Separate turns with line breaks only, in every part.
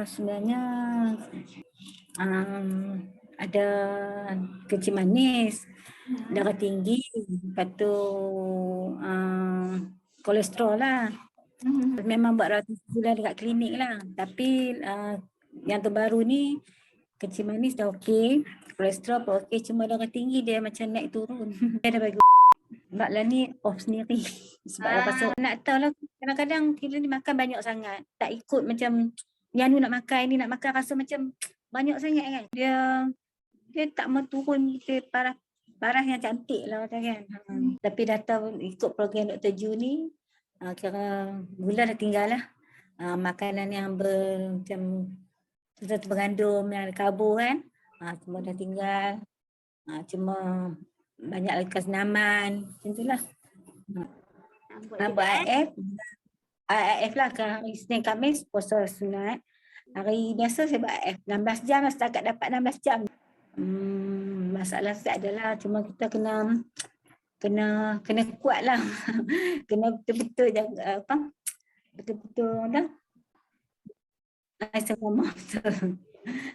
Sebenarnya ada kencing manis, darah tinggi, lepas tu kolesterol lah. Memang buat ratus bulan dekat klinik lah. Tapi yang terbaru ni kencing manis dah okey, kolesterol pun okey, cuma darah tinggi dia macam naik turun. Dia dah bagi sebab lah ni off sendiri. Sebab lepas tu nak tahu lah, kadang-kadang kita ni makan banyak sangat, tak ikut macam yang ni nak makan, ni nak makan, rasa macam banyak sangat kan. Dia tak mau turun, kita parah yang cantik lah kan. Tapi dah tahu ikut program Dr. Ju ni, kira gula dah tinggal lah. Makanan yang macam bergandum yang karbo kan, semua dah tinggal. Cuma banyak lagi kesenaman, macam tu lah. Buat IF lah, hari Isnin Khamis puasa sunat. Hari biasa saya buat IF 16 jam lah, setakat dapat 16 jam. Masalah tak adalah, cuma kita kena kuat lah. Kena betul-betul jaga betul-betul dah.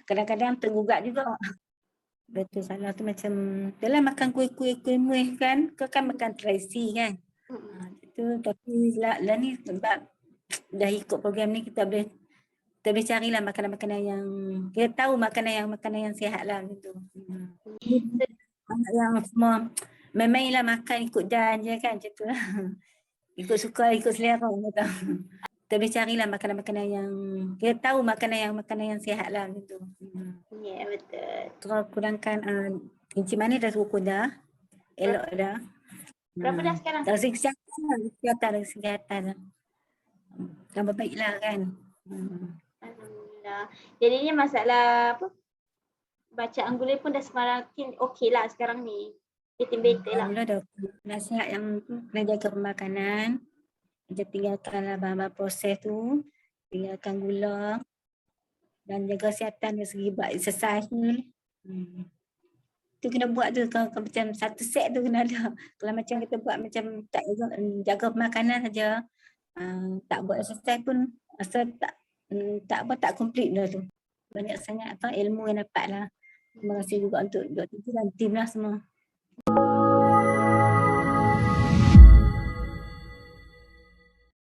Kadang-kadang tergugat juga. Betul, salah tu macam dalam makan kuih-kuih kan, kau kan makan terasi kan. Itu tapi lah ni sebab dah ikut program ni kita boleh carilah makanan-makanan yang kita tahu, makanan yang sihat lah gitu. Yang semua memanglah makan ikut dan je kan, macam tu lah. Ikut suka, ikut selera gitu. Kita boleh carilah makanan-makanan yang kita tahu, makanan yang sihat lah gitu.
Ya, betul.
Kalau kurangkan kencing manis dah cukup dah. Elok dah.
Berapa dah sekarang?
Dari segi kesihatan lah. Tambah baiklah kan.
Alhamdulillah. Jadinya masalah apa? Bacaan gula pun dah semakin okey lah sekarang ni. Getting better lah.
Alhamdulillah dah. Nasihat yang kena jaga pemakanan. Kita tinggalkanlah bahan-bahan proses tu. Tinggalkan gula. Dan jaga kesihatan dari segi buat exercise ni. Tu kena buat tu, kalau macam satu set tu kena ada. Kalau macam kita buat macam tak jaga pemakanan saja, tak buat exercise pun rasa tak complete dah tu. Banyak sangat ilmu yang dapat lah. Terima kasih juga untuk Dr. Ju dan tim lah semua.